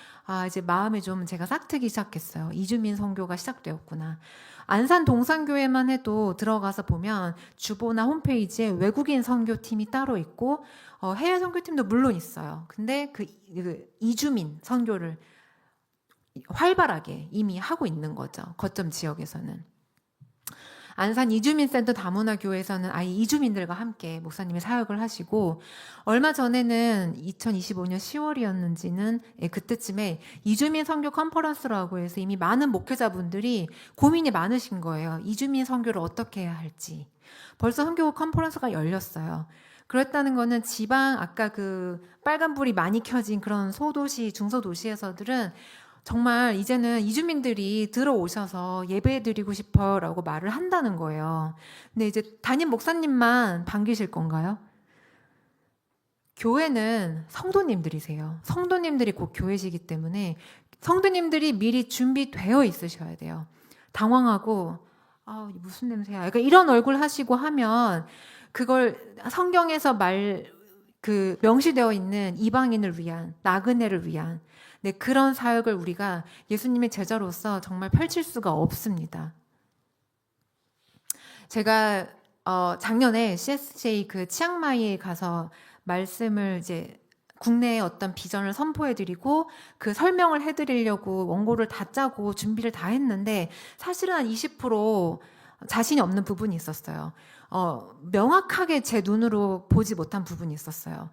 이제 마음에 좀 제가 싹트기 시작했어요. 이주민 선교가 시작되었구나. 안산 동산교회만 해도 들어가서 보면 주보나 홈페이지에 외국인 선교팀이 따로 있고 해외 선교팀도 물론 있어요. 근데 그 이주민 선교를 활발하게 이미 하고 있는 거죠. 거점 지역에서는. 안산 이주민센터 다문화교회에서는 아예 이주민들과 함께 목사님이 사역을 하시고, 얼마 전에는 2025년 10월이었는지는 그때쯤에 이주민 선교 컨퍼런스라고 해서 이미 많은 목회자분들이 고민이 많으신 거예요. 이주민 선교를 어떻게 해야 할지. 벌써 선교 컨퍼런스가 열렸어요. 그랬다는 거는 지방, 아까 그 빨간불이 많이 켜진 그런 소도시, 중소도시에서들은 정말 이제는 이주민들이 들어오셔서 예배드리고 싶어라고 말을 한다는 거예요. 근데 이제 담임 목사님만 반기실 건가요? 교회는 성도님들이세요. 성도님들이 곧 교회시기 때문에 성도님들이 미리 준비되어 있으셔야 돼요. 당황하고 무슨 냄새야? 약간 이런 얼굴 하시고 하면 그걸 성경에서 명시되어 있는 이방인을 위한, 나그네를 위한 그런 사역을 우리가 예수님의 제자로서 정말 펼칠 수가 없습니다. 제가 작년에 CSJ 그 치앙마이에 가서 말씀을 이제 국내에 어떤 비전을 선포해드리고 그 설명을 해드리려고 원고를 다 짜고 준비를 다 했는데 사실은 한 20% 자신이 없는 부분이 있었어요. 명확하게 제 눈으로 보지 못한 부분이 있었어요.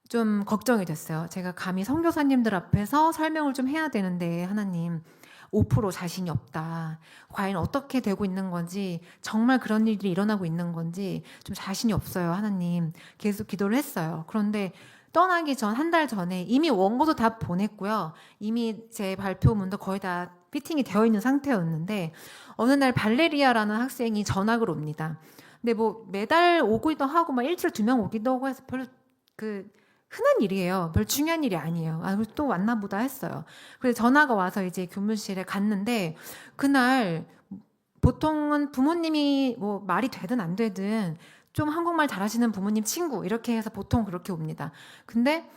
좀 걱정이 됐어요. 제가 감히 선교사님들 앞에서 설명을 좀 해야 되는데 하나님 5% 자신이 없다. 과연 어떻게 되고 있는 건지, 정말 그런 일이 일어나고 있는 건지 좀 자신이 없어요. 하나님. 계속 기도를 했어요. 그런데 떠나기 전, 한 달 전에 이미 원고도 다 보냈고요. 이미 제 발표문도 거의 다 피팅이 되어 있는 상태였는데 어느 날 발레리아라는 학생이 전학을 옵니다. 근데 뭐 매달 오기도 하고 막 일주일에 2명 오기도 하고 해서 별로 흔한 일이에요. 별 중요한 일이 아니에요. 또 왔나 보다 했어요. 그래서 전화가 와서 이제 교무실에 갔는데 그날 보통은 부모님이 뭐 말이 되든 안 되든 좀 한국말 잘하시는 부모님 친구 이렇게 해서 보통 그렇게 옵니다. 근데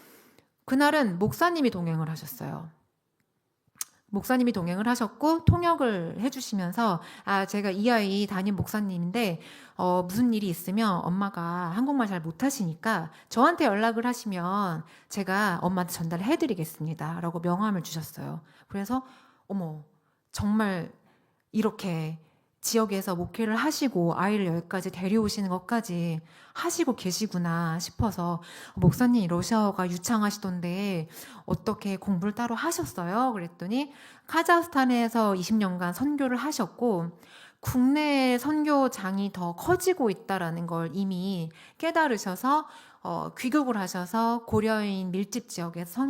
그날은 목사님이 동행을 하셨어요. 목사님이 동행을 하셨고 통역을 해주시면서 제가 이 아이 담임 목사님인데 무슨 일이 있으면 엄마가 한국말 잘 못하시니까 저한테 연락을 하시면 제가 엄마한테 전달을 해드리겠습니다 라고 명함을 주셨어요. 그래서 어머 정말 이렇게 지역에서 목회를 하시고 아이를 여기까지 데려오시는 것까지 하시고 계시구나 싶어서 목사님 러시아어가 유창하시던데 어떻게 공부를 따로 하셨어요? 그랬더니 카자흐스탄에서 20년간 선교를 하셨고 국내 선교장이 더 커지고 있다라는 걸 이미 깨달으셔서 귀국을 하셔서 고려인 밀집 지역에서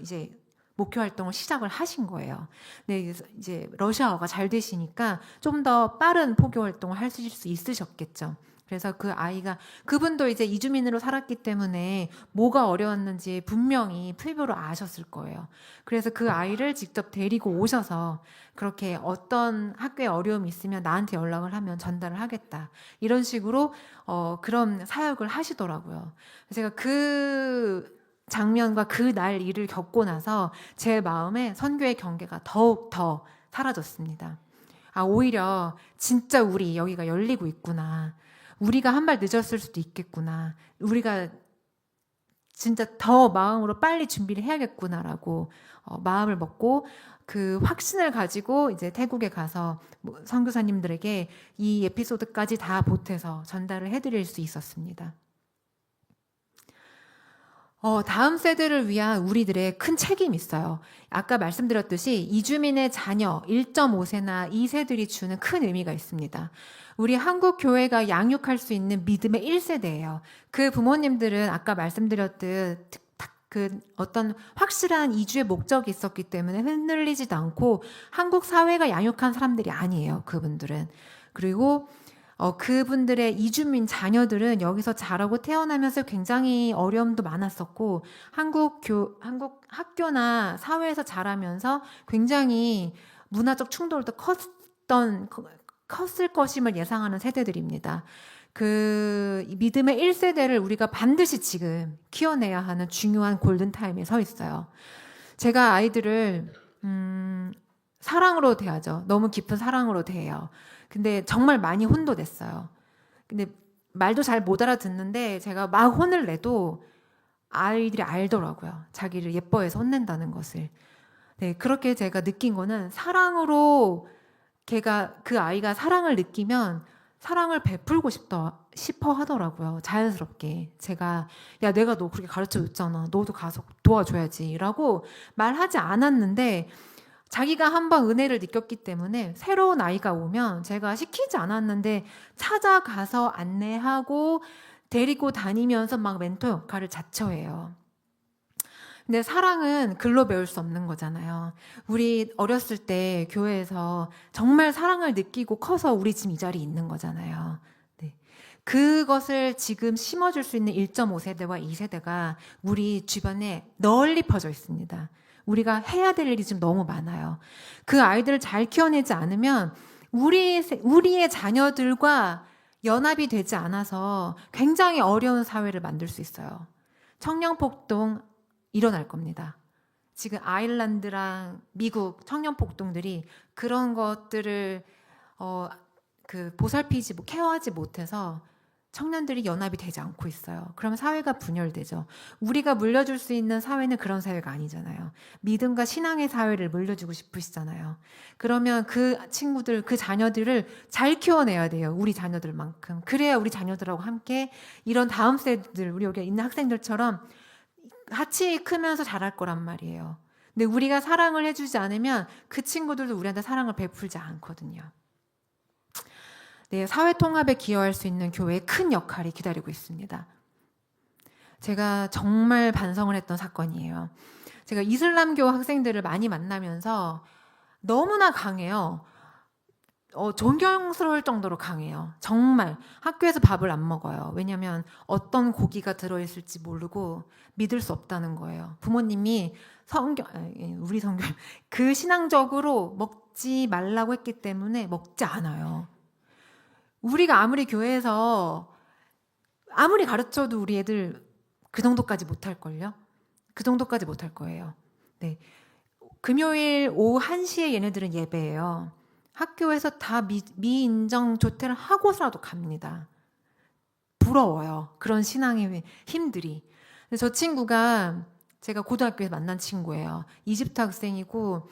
이제 목회 활동을 시작을 하신 거예요. 네, 이제 러시아어가 잘 되시니까 좀 더 빠른 포교 활동을 하실 수 있으셨겠죠. 그래서 그 아이가 그분도 이제 이주민으로 살았기 때문에 뭐가 어려웠는지 분명히 필부로 아셨을 거예요. 그래서 그 아이를 직접 데리고 오셔서 그렇게 어떤 학교에 어려움이 있으면 나한테 연락을 하면 전달을 하겠다. 이런 식으로 그런 사역을 하시더라고요. 제가 그 장면과 그 날 일을 겪고 나서 제 마음에 선교의 경계가 더욱 더 사라졌습니다. 오히려 진짜 우리 여기가 열리고 있구나. 우리가 한 발 늦었을 수도 있겠구나. 우리가 진짜 더 마음으로 빨리 준비를 해야겠구나라고 마음을 먹고 그 확신을 가지고 이제 태국에 가서 선교사님들에게 이 에피소드까지 다 보태서 전달을 해드릴 수 있었습니다. 다음 세대를 위한 우리들의 큰 책임이 있어요. 아까 말씀드렸듯이 이주민의 자녀 1.5세나 2세들이 주는 큰 의미가 있습니다. 우리 한국 교회가 양육할 수 있는 믿음의 1세대예요. 그 부모님들은 아까 말씀드렸듯 그 어떤 확실한 이주의 목적이 있었기 때문에 흔들리지도 않고 한국 사회가 양육한 사람들이 아니에요. 그분들은. 그리고 그분들의 이주민 자녀들은 여기서 자라고 태어나면서 굉장히 어려움도 많았었고 한국 학교나 사회에서 자라면서 굉장히 문화적 충돌도 컸을 것임을 예상하는 세대들입니다. 그 믿음의 1세대를 우리가 반드시 지금 키워내야 하는 중요한 골든타임에 서 있어요. 제가 아이들을 사랑으로 대하죠. 너무 깊은 사랑으로 대해요. 근데 정말 많이 혼도 냈어요. 근데 말도 잘 못 알아듣는데 제가 막 혼을 내도 아이들이 알더라고요. 자기를 예뻐해서 혼낸다는 것을. 네, 그렇게 제가 느낀 거는 사랑으로 그 아이가 사랑을 느끼면 사랑을 베풀고 싶어 하더라고요. 자연스럽게. 제가 내가 너 그렇게 가르쳐줬잖아. 너도 가서 도와줘야지 라고 말하지 않았는데 자기가 한번 은혜를 느꼈기 때문에 새로운 아이가 오면 제가 시키지 않았는데 찾아가서 안내하고 데리고 다니면서 막 멘토 역할을 자처해요. 근데 사랑은 글로 배울 수 없는 거잖아요. 우리 어렸을 때 교회에서 정말 사랑을 느끼고 커서 우리 지금 이 자리에 있는 거잖아요. 네. 그것을 지금 심어줄 수 있는 1.5세대와 2세대가 우리 주변에 널리 퍼져 있습니다. 우리가 해야 될 일이 지금 너무 많아요. 그 아이들을 잘 키워내지 않으면 우리의 자녀들과 연합이 되지 않아서 굉장히 어려운 사회를 만들 수 있어요. 청년폭동 일어날 겁니다. 지금 아일랜드랑 미국 청년폭동들이 그런 것들을 보살피지, 케어하지 못해서 청년들이 연합이 되지 않고 있어요. 그럼 사회가 분열되죠. 우리가 물려줄 수 있는 사회는 그런 사회가 아니잖아요. 믿음과 신앙의 사회를 물려주고 싶으시잖아요. 그러면 그 친구들, 그 자녀들을 잘 키워내야 돼요. 우리 자녀들만큼. 그래야 우리 자녀들하고 함께 이런 다음 세대들, 우리 여기 있는 학생들처럼 같이 크면서 자랄 거란 말이에요. 근데 우리가 사랑을 해주지 않으면 그 친구들도 우리한테 사랑을 베풀지 않거든요. 네, 사회 통합에 기여할 수 있는 교회의 큰 역할이 기다리고 있습니다. 제가 정말 반성을 했던 사건이에요. 제가 이슬람교 학생들을 많이 만나면서 너무나 강해요. 존경스러울 정도로 강해요. 정말 학교에서 밥을 안 먹어요. 왜냐하면 어떤 고기가 들어있을지 모르고 믿을 수 없다는 거예요. 부모님이 우리 성경 그 신앙적으로 먹지 말라고 했기 때문에 먹지 않아요. 우리가 아무리 교회에서 아무리 가르쳐도 우리 애들 그 정도까지 못할걸요? 그 정도까지 못할 거예요. 네. 금요일 오후 1시에 얘네들은 예배예요. 학교에서 다 미인정 조퇴를 하고서라도 갑니다. 부러워요. 그런 신앙의 힘들이. 저 친구가 제가 고등학교에서 만난 친구예요. 이집트 학생이고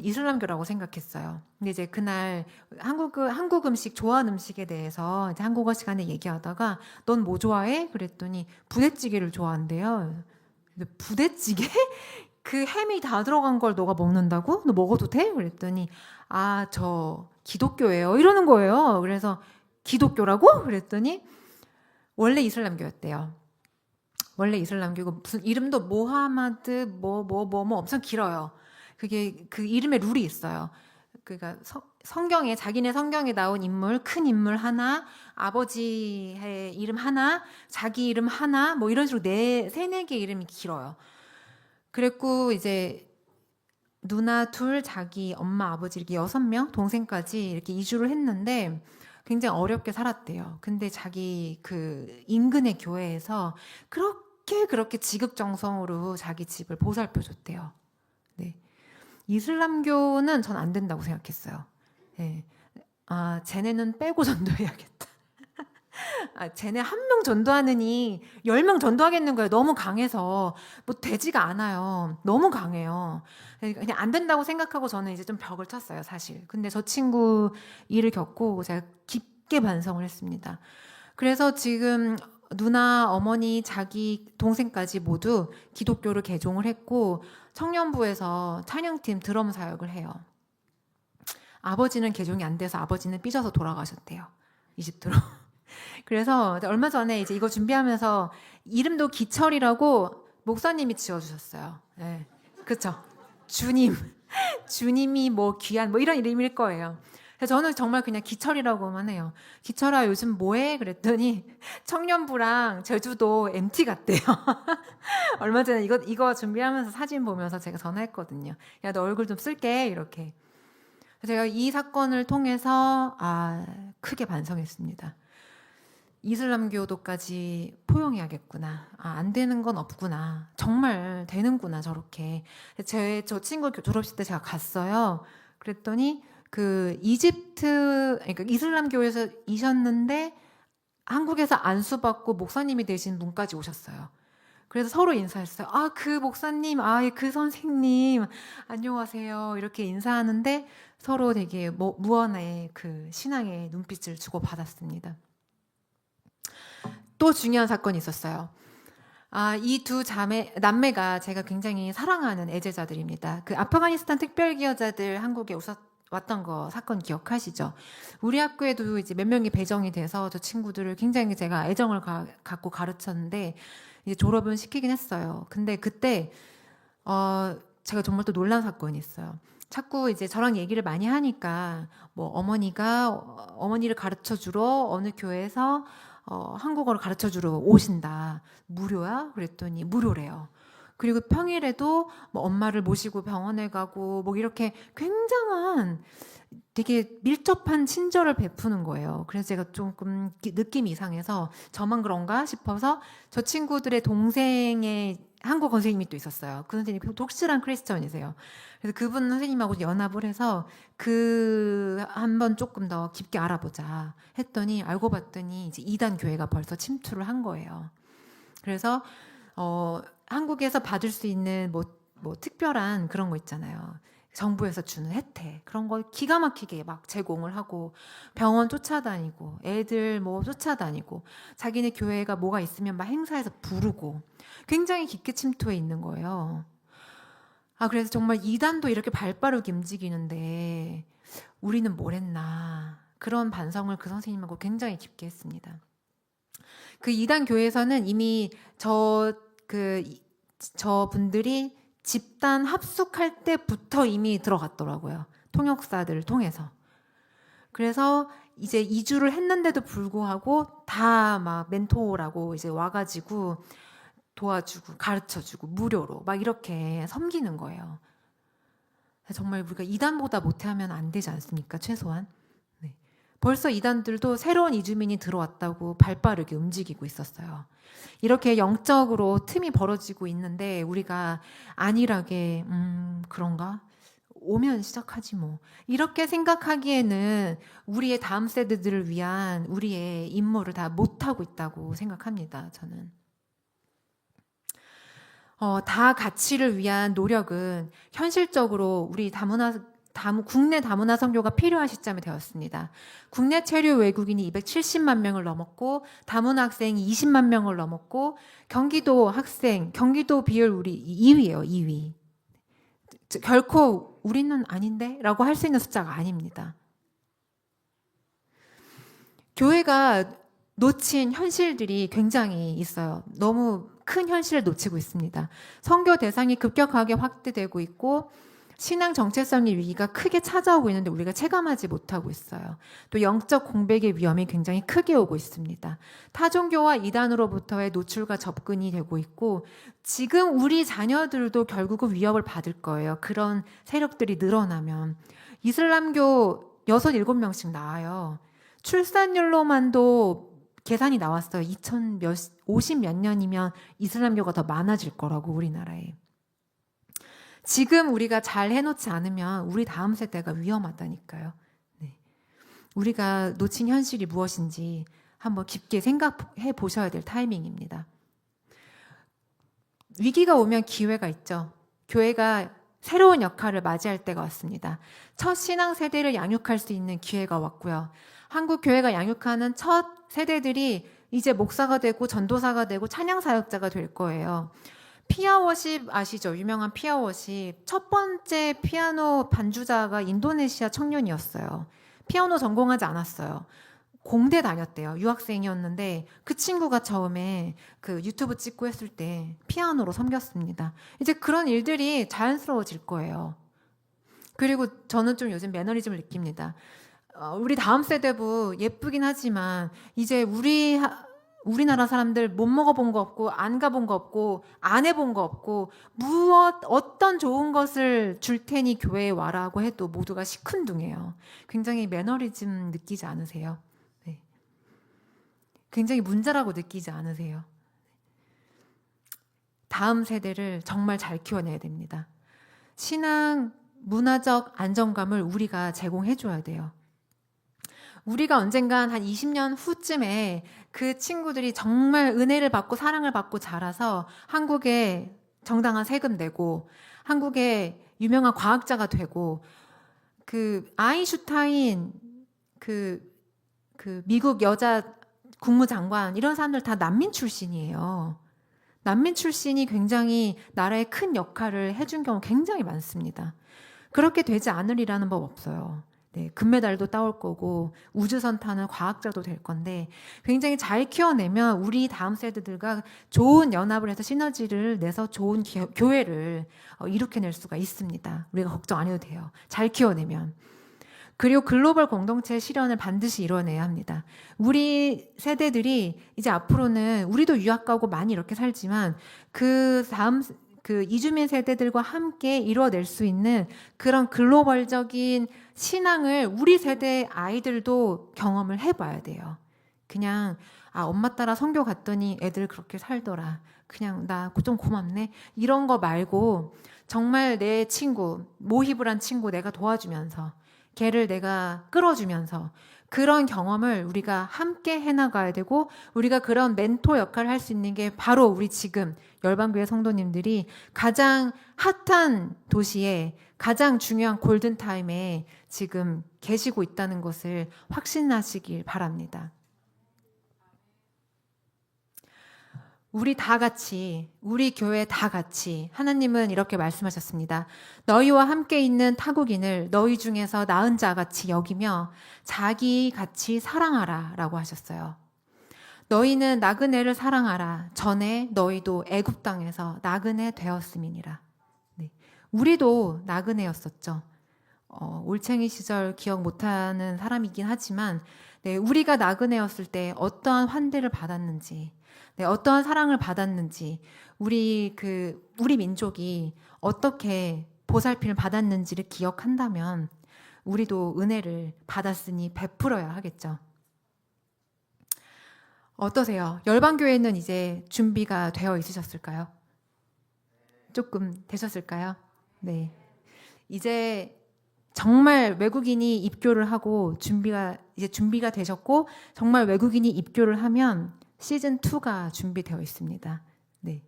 이슬람교라고 생각했어요. 근데 이제 그날 한국 음식 좋아하는 음식에 대해서 이제 한국어 시간에 얘기하다가 넌 뭐 좋아해? 그랬더니 부대찌개를 좋아한대요. 근데 부대찌개? 그 햄이 다 들어간 걸 너가 먹는다고? 너 먹어도 돼? 그랬더니 저 기독교예요. 이러는 거예요. 그래서 기독교라고? 그랬더니 원래 이슬람교였대요. 원래 이슬람교고 무슨 이름도 모하마드 뭐 엄청 길어요. 그게 그 이름에 룰이 있어요. 그러니까 성경에 자기네 성경에 나온 인물 큰 인물 하나, 아버지의 이름 하나, 자기 이름 하나 뭐 이런 식으로 세네 개 이름이 길어요. 그랬고 이제 누나 둘, 자기 엄마 아버지 이렇게 6명 동생까지 이렇게 이주를 했는데 굉장히 어렵게 살았대요. 근데 자기 그 인근의 교회에서 그렇게 지극정성으로 자기 집을 보살펴 줬대요. 네. 이슬람교는 전 안 된다고 생각했어요. 네. 쟤네는 빼고 전도해야겠다. 쟤네 한 명 전도하느니 10명 전도하겠는 거예요. 너무 강해서 뭐 되지가 않아요. 너무 강해요. 그냥 안 된다고 생각하고 저는 이제 좀 벽을 쳤어요, 사실. 근데 저 친구 일을 겪고 제가 깊게 반성을 했습니다. 그래서 지금 누나, 어머니, 자기 동생까지 모두 기독교를 개종을 했고 청년부에서 찬양팀 드럼 사역을 해요. 아버지는 개종이 안 돼서 아버지는 삐져서 돌아가셨대요. 이집트로. 그래서 얼마 전에 이제 이거 준비하면서 이름도 기철이라고 목사님이 지어주셨어요. 네. 그쵸? 주님이 뭐 귀한 뭐 이런 이름일 거예요. 그래서 저는 정말 그냥 기철이라고만 해요. 기철아 요즘 뭐해? 그랬더니 청년부랑 제주도 MT 갔대요. 얼마 전에 이거 준비하면서 사진 보면서 제가 전화했거든요. 야, 너 얼굴 좀 쓸게 이렇게. 제가 이 사건을 통해서 크게 반성했습니다. 이슬람교도까지 포용해야겠구나. 안 되는 건 없구나. 정말 되는구나 저렇게. 저 친구 졸업식 때 제가 갔어요. 그랬더니 그 그러니까 이슬람교에서 이셨는데 한국에서 안수받고 목사님이 되신 분까지 오셨어요. 그래서 서로 인사했어요. 그 목사님, 그 선생님, 안녕하세요. 이렇게 인사하는데 서로 되게 무언의 그 신앙의 눈빛을 주고 받았습니다. 또 중요한 사건이 있었어요. 이 두 남매가 제가 굉장히 사랑하는 애제자들입니다. 그 아프가니스탄 특별기여자들 한국에 왔던 거 사건 기억하시죠? 우리 학교에도 이제 몇 명이 배정이 돼서 저 친구들을 굉장히 제가 애정을 갖고 가르쳤는데 이제 졸업은 시키긴 했어요. 근데 그때 제가 정말 또 놀란 사건이 있어요. 자꾸 이제 저랑 얘기를 많이 하니까 뭐 어머니를 가르쳐 주러 어느 교회에서 한국어를 가르쳐 주러 오신다. 무료야? 그랬더니 무료래요. 그리고 평일에도 뭐 엄마를 모시고 병원에 가고 뭐 이렇게 굉장한 되게 밀접한 친절을 베푸는 거예요. 그래서 제가 조금 느낌이 이상해서 저만 그런가 싶어서 저 친구들의 동생의 한국어 선생님이 또 있었어요. 그 선생님이 독실한 크리스천이세요. 그래서 그분 선생님하고 연합을 해서 한번 조금 더 깊게 알아보자 했더니 알고 봤더니 이제 이단 교회가 벌써 침투를 한 거예요. 그래서 한국에서 받을 수 있는 뭐 특별한 그런 거 있잖아요. 정부에서 주는 혜택 그런 걸 기가 막히게 막 제공을 하고 병원 쫓아다니고 애들 뭐 쫓아다니고 자기네 교회가 뭐가 있으면 막 행사에서 부르고 굉장히 깊게 침투해 있는 거예요. 그래서 정말 이단도 이렇게 발빠르게 움직이는데 우리는 뭘 했나 그런 반성을 그 선생님하고 굉장히 깊게 했습니다. 그 이단 교회에서는 이미 저 분들이 집단 합숙할 때부터 이미 들어갔더라고요. 통역사들을 통해서. 그래서 이제 이주를 했는데도 불구하고 다 막 멘토라고 이제 와가지고 도와주고 가르쳐주고 무료로 막 이렇게 섬기는 거예요. 정말 우리가 이단보다 못하면 안 되지 않습니까? 최소한. 네. 벌써 이단들도 새로운 이주민이 들어왔다고 발빠르게 움직이고 있었어요. 이렇게 영적으로 틈이 벌어지고 있는데 우리가 안일하게 그런가? 오면 시작하지 뭐. 이렇게 생각하기에는 우리의 다음 세대들을 위한 우리의 임무를 다 못하고 있다고 생각합니다. 저는. 다 가치를 위한 노력은 현실적으로 우리 국내 다문화 선교가 필요한 시점이 되었습니다. 국내 체류 외국인이 270만 명을 넘었고 다문화 학생이 20만 명을 넘었고 경기도 비율 우리 2위예요. 2위. 결코 우리는 아닌데? 라고 할 수 있는 숫자가 아닙니다. 교회가 놓친 현실들이 굉장히 있어요. 너무 큰 현실을 놓치고 있습니다. 선교 대상이 급격하게 확대되고 있고 신앙 정체성의 위기가 크게 찾아오고 있는데 우리가 체감하지 못하고 있어요. 또 영적 공백의 위험이 굉장히 크게 오고 있습니다. 타종교와 이단으로부터의 노출과 접근이 되고 있고 지금 우리 자녀들도 결국은 위협을 받을 거예요. 그런 세력들이 늘어나면. 이슬람교 6, 7명씩 나와요. 출산율로만도 계산이 나왔어요. 50 몇 년이면 이슬람교가 더 많아질 거라고 우리나라에. 지금 우리가 잘 해놓지 않으면 우리 다음 세대가 위험하다니까요. 네. 우리가 놓친 현실이 무엇인지 한번 깊게 생각해 보셔야 될 타이밍입니다. 위기가 오면 기회가 있죠. 교회가 새로운 역할을 맞이할 때가 왔습니다. 첫 신앙 세대를 양육할 수 있는 기회가 왔고요. 한국 교회가 양육하는 첫 세대들이 이제 목사가 되고 전도사가 되고 찬양 사역자가 될 거예요. 피아워십 아시죠? 유명한 피아워십. 첫 번째 피아노 반주자가 인도네시아 청년이었어요. 피아노 전공하지 않았어요. 공대 다녔대요. 유학생이었는데 그 친구가 처음에 그 유튜브 찍고 했을 때 피아노로 섬겼습니다. 이제 그런 일들이 자연스러워질 거예요. 그리고 저는 좀 요즘 매너리즘을 느낍니다. 우리 다음 세대부 예쁘긴 하지만 이제 우리나라 사람들 못 먹어본 거 없고 안 가본 거 없고 안 해본 거 없고 어떤 좋은 것을 줄 테니 교회에 와라고 해도 모두가 시큰둥해요. 굉장히 매너리즘 느끼지 않으세요? 네. 굉장히 문제라고 느끼지 않으세요? 다음 세대를 정말 잘 키워내야 됩니다. 신앙, 문화적 안정감을 우리가 제공해줘야 돼요. 우리가 언젠간 한 20년 후쯤에 그 친구들이 정말 은혜를 받고 사랑을 받고 자라서 한국에 정당한 세금 내고 한국의 유명한 과학자가 되고 그 아인슈타인 그 미국 여자 국무장관 이런 사람들 다 난민 출신이에요. 난민 출신이 굉장히 나라에 큰 역할을 해준 경우 굉장히 많습니다. 그렇게 되지 않으리라는 법 없어요. 네, 금메달도 따올 거고 우주선 타는 과학자도 될 건데 굉장히 잘 키워내면 우리 다음 세대들과 좋은 연합을 해서 시너지를 내서 좋은 교회를 이룩해낼 수가 있습니다. 우리가 걱정 안 해도 돼요. 잘 키워내면. 그리고 글로벌 공동체 실현을 반드시 이뤄내야 합니다. 우리 세대들이 이제 앞으로는 우리도 유학 가고 많이 이렇게 살지만 그 다음 그 이주민 세대들과 함께 이뤄낼 수 있는 그런 글로벌적인 신앙을 우리 세대 아이들도 경험을 해봐야 돼요. 그냥 엄마 따라 선교 갔더니 애들 그렇게 살더라. 그냥 나 좀 고맙네. 이런 거 말고 정말 내 친구, 모힙을 한 친구 내가 도와주면서 걔를 내가 끌어주면서 그런 경험을 우리가 함께 해나가야 되고 우리가 그런 멘토 역할을 할 수 있는 게 바로 우리 지금 열방교회 성도님들이 가장 핫한 도시에 가장 중요한 골든타임에 지금 계시고 있다는 것을 확신하시길 바랍니다. 우리 다 같이, 우리 교회 다 같이 하나님은 이렇게 말씀하셨습니다. 너희와 함께 있는 타국인을 너희 중에서 나은 자같이 여기며 자기 같이 사랑하라 라고 하셨어요. 너희는 나그네를 사랑하라. 전에 너희도 애굽 땅에서 나그네 되었음이니라. 네. 우리도 나그네였었죠. 올챙이 시절 기억 못하는 사람이긴 하지만 네, 우리가 나그네였을 때 어떠한 환대를 받았는지 네, 어떠한 사랑을 받았는지 우리 민족이 어떻게 보살핌을 받았는지를 기억한다면 우리도 은혜를 받았으니 베풀어야 하겠죠. 어떠세요? 열방교회는 이제 준비가 되어 있으셨을까요? 조금 되셨을까요? 네. 이제 정말 외국인이 입교를 하고 준비가 되셨고 정말 외국인이 입교를 하면 시즌 2가 준비되어 있습니다. 네.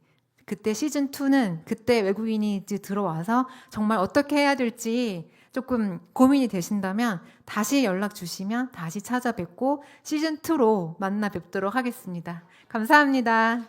그때 시즌 2는 그때 외국인이 이제 들어와서 정말 어떻게 해야 될지 조금 고민이 되신다면 다시 연락 주시면 다시 찾아뵙고 시즌 2로 만나 뵙도록 하겠습니다. 감사합니다.